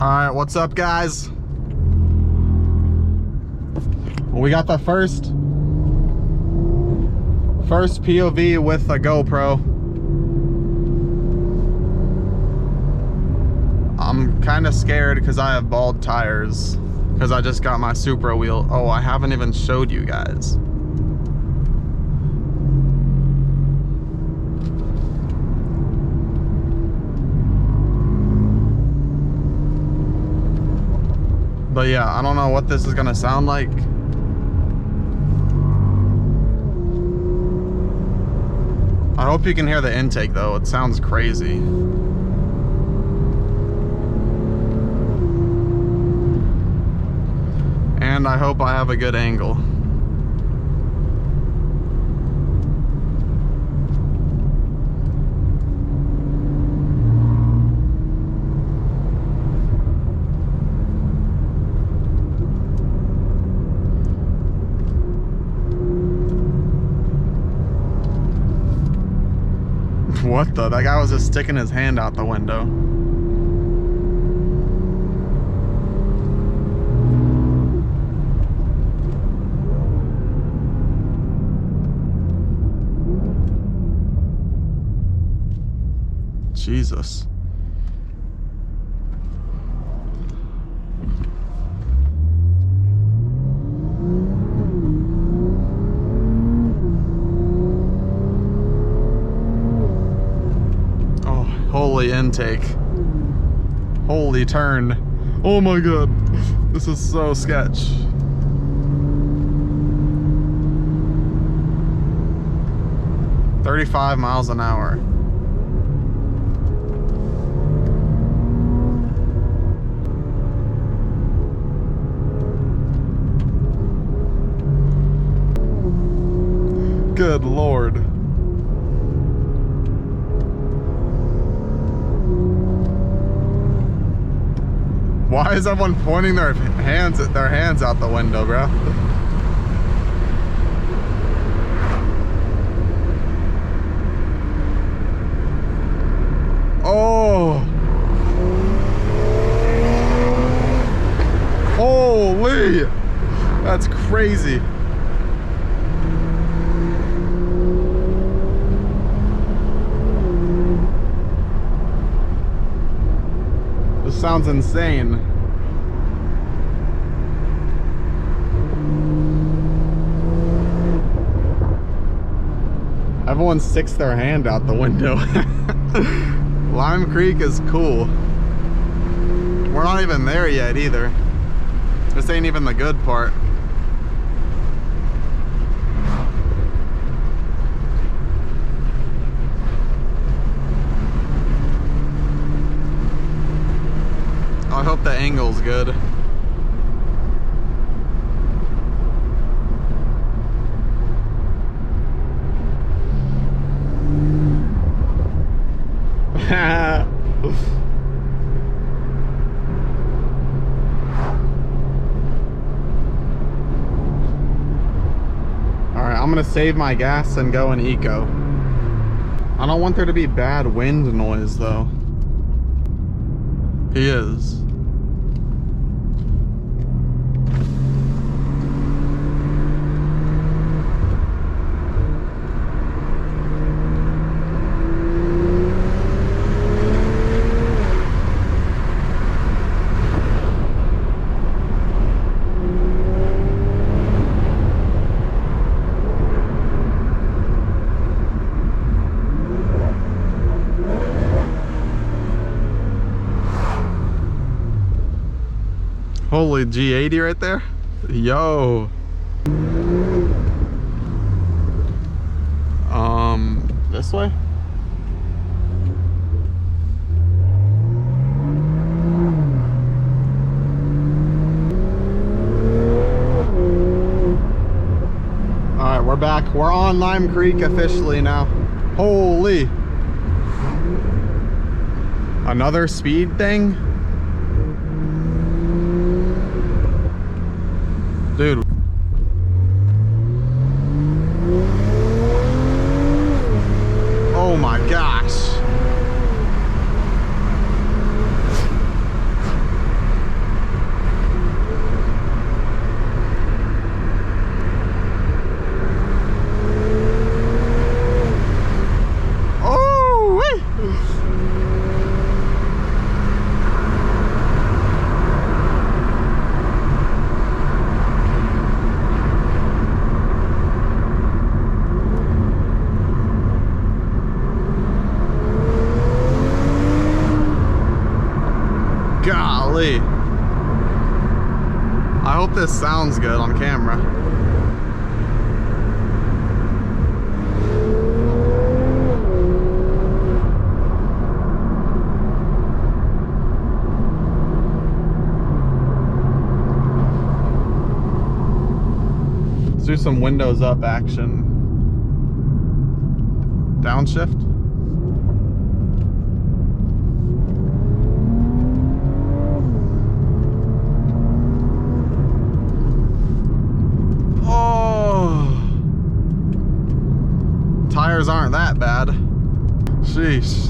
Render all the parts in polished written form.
Alright, what's up guys? We got the first POV with a GoPro. I'm kind of scared because I have bald tires because I just got my Supra wheel. Oh, I haven't even showed you guys. But yeah, I don't know what this is gonna sound like. I hope you can hear the intake though, it sounds crazy. And I hope I have a good angle. What the? That guy was just sticking his hand out the window. Jesus. Holy intake. Holy turn. Oh my god. This is so sketch. "35 miles an hour. Good Lord. Why is everyone pointing their hands out the window, bro? Oh! Holy! That's crazy. This sounds insane. Everyone sticks their hand out the window. Lime Creek is cool. We're not even there yet either. This ain't even the good part. I hope the angle's good. Alright, I'm gonna save my gas and go in eco. I don't want there to be bad wind noise though. He is. Holy G80 right there. Yo. This way? Alright, we're back. We're on Lime Creek officially now. Holy. Another speed thing? Dude. Oh my gosh. Golly. I hope this sounds good on camera. Let's do some windows up action. Downshift. Tires aren't that bad. Sheesh.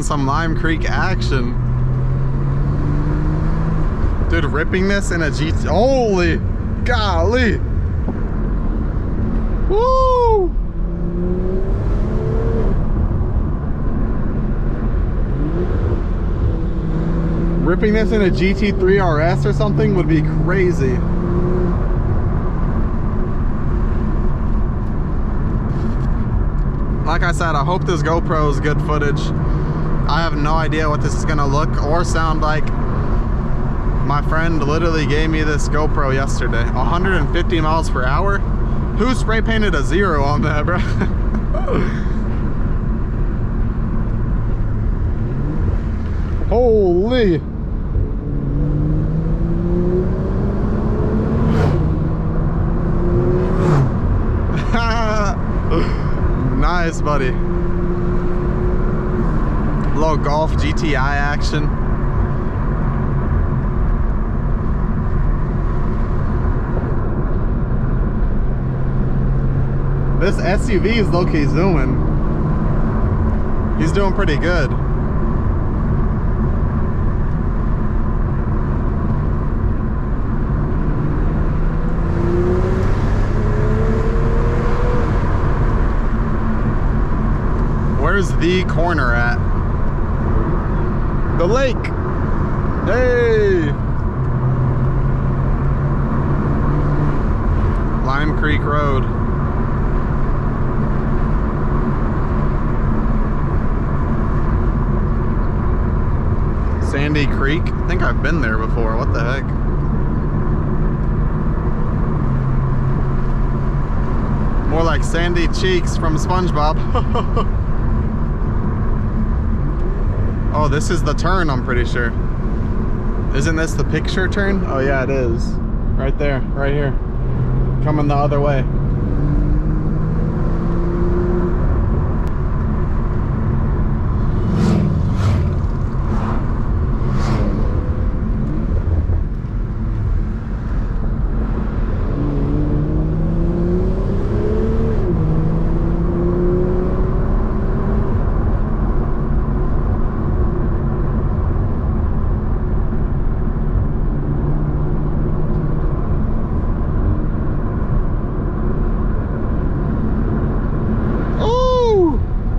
Some Lime Creek action. Dude, ripping this in a GT. Holy golly. Woo! Ripping this in a GT3 RS or something would be crazy. Like I said, I hope this GoPro is good footage. I have no idea what this is gonna look or sound like. My friend literally gave me this GoPro yesterday. 150 miles per hour? Who spray painted a 0 on that, bro? Holy. Nice, buddy. Little Golf GTI action. This SUV is low-key zooming. He's doing pretty good. Where's the corner at? The lake. Hey. Lime Creek Road. Sandy Creek. I think I've been there before. What the heck? More like Sandy Cheeks from SpongeBob. Oh, this is the turn, I'm pretty sure. Isn't this the picture turn? Oh yeah, it is. Right there, right here. Coming the other way.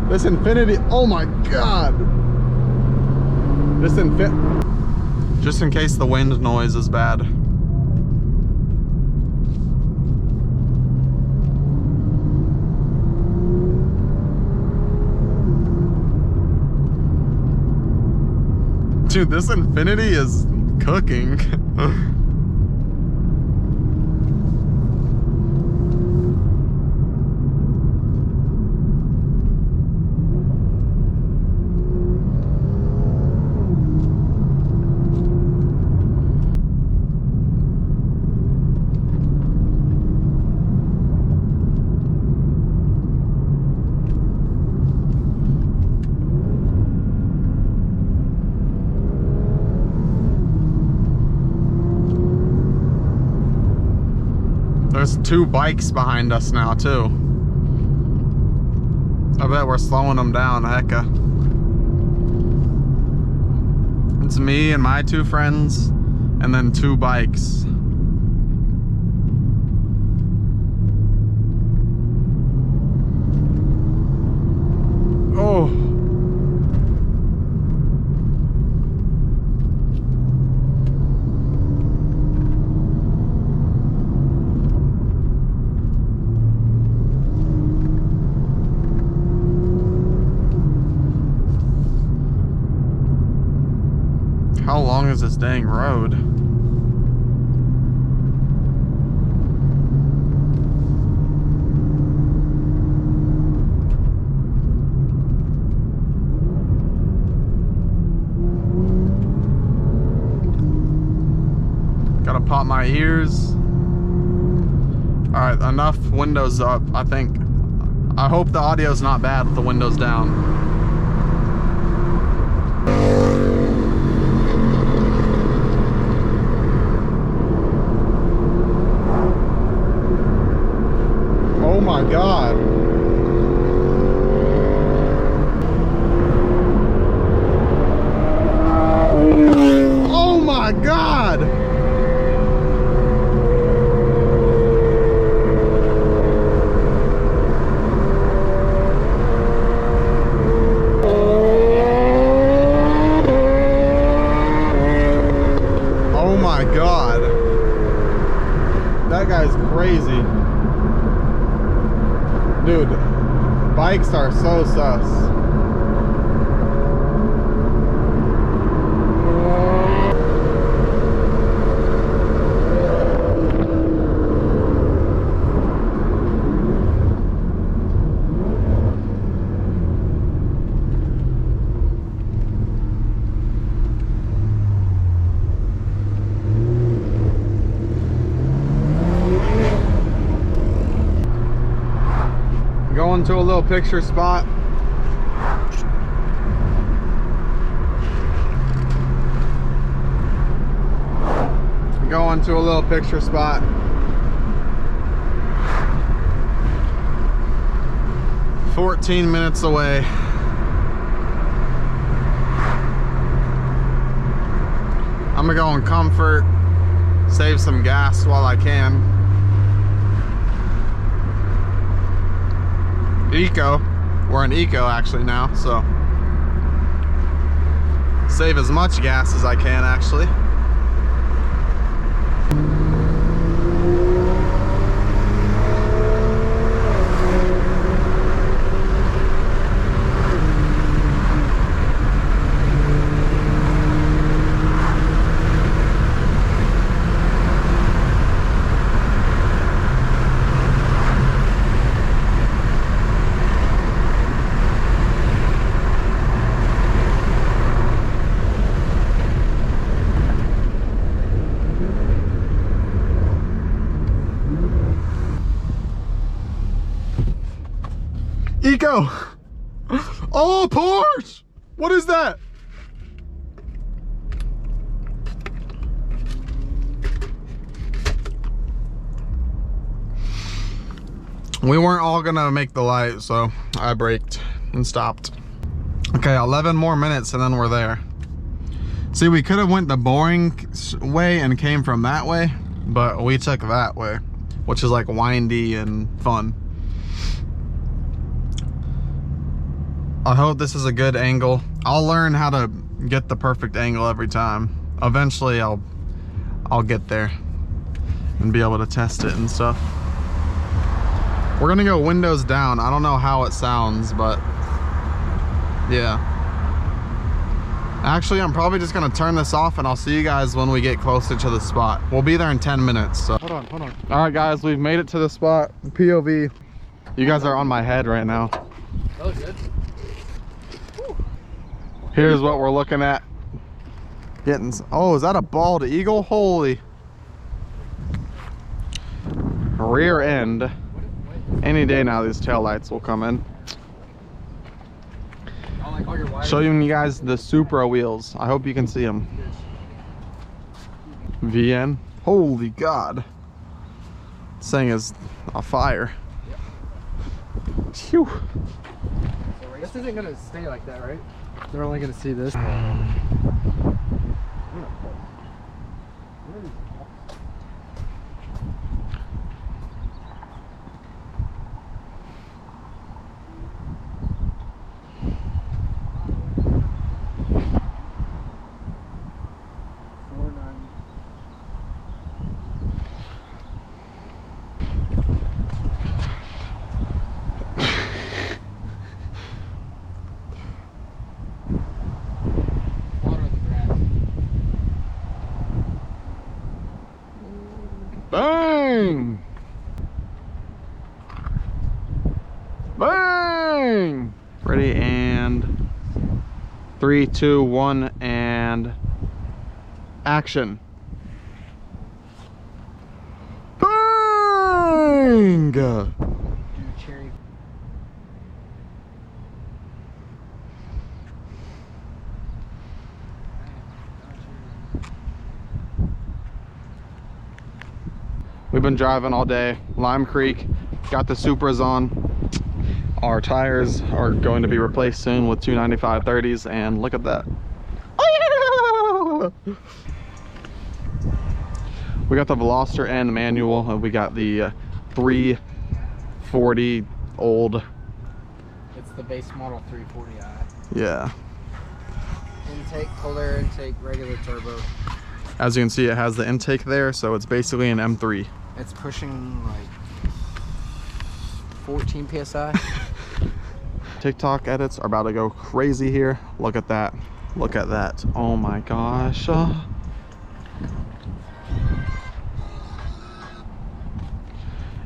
This Infinity, oh my God. Just in case the wind noise is bad. Dude, this Infinity is cooking. 2 bikes behind us now too. I bet we're slowing them down, hecka. It's me and my 2 friends, and then 2 bikes. Oh. How long is this dang road? Gotta pop my ears. All right, enough windows up, I think. I hope the audio's not bad with the windows down. Oh my God. Oh my God. Oh my God. That guy's crazy. Dude, bikes are so sus. Going to a little picture spot. Going to a little picture spot. "14 minutes away. I'm gonna go in comfort, save some gas while I can. Eco. We're in eco actually now, so save as much gas as I can actually. Eco! Oh, Porsche! What is that? We weren't all gonna make the light, so I braked and stopped. Okay, 11 more minutes and then we're there. See, we could have went the boring way and came from that way, but we took that way, which is like windy and fun. I hope this is a good angle. I'll learn how to get the perfect angle every time. Eventually I'll get there and be able to test it and stuff. We're gonna go windows down. I don't know how it sounds, but yeah. Actually, I'm probably just gonna turn this off and I'll see you guys when we get closer to the spot. We'll be there in 10 minutes, so. Hold on. All right, guys, we've made it to the spot. POV. You guys are on my head right now. That looks good. Here's what we're looking at. Getting, oh, is that a bald eagle? Holy. Rear end. Any day now these taillights will come in. Showing you guys the Supra wheels. I hope you can see them. VN. Holy God. This thing is a fire. Phew. This isn't gonna stay like that, right? They're only gonna see this. Bang! Bang! Ready, and 3, 2, 1, and action. Bang! Cherry. We've been driving all day. Lime Creek, got the Supras on. Our tires are going to be replaced soon with 295/30s, and look at that. Oh, yeah! We got the Veloster N manual, and we got the 340 old. It's the base model 340i. Yeah. Intake, cold air intake, regular turbo. As you can see, it has the intake there, so it's basically an M3. It's pushing like 14 psi. TikTok edits are about to go crazy here. Look at that. Look at that. Oh my gosh.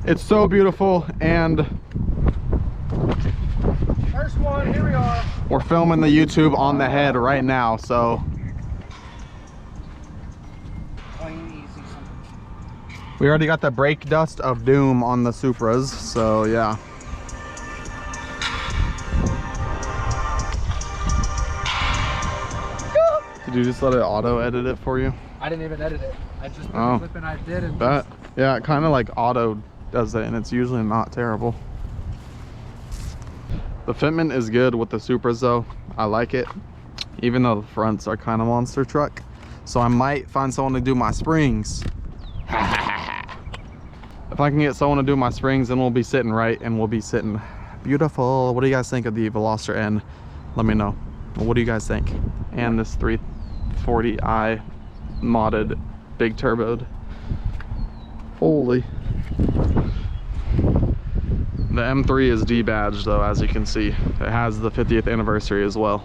It's so beautiful, and First one, here we are. we're filming the YouTube on the head right now, so Plain, easy, simple. we already got the brake dust of doom on the Supras, so yeah. Did you just let it auto edit it for you? I didn't even edit it. I just put the clip and I did it. That, yeah, it kind of like auto does it, and it's usually not terrible. The fitment is good with the Supras though. I like it, even though the fronts are kind of monster truck. So I might find someone to do my springs. If I can get someone to do my springs, then we'll be sitting right, and we'll be sitting beautiful. What do you guys think of the Veloster N? Let me know. What do you guys think? And this 340i modded, big turboed. Holy. The M3 is debadged though, as you can see. It has the 50th anniversary as well.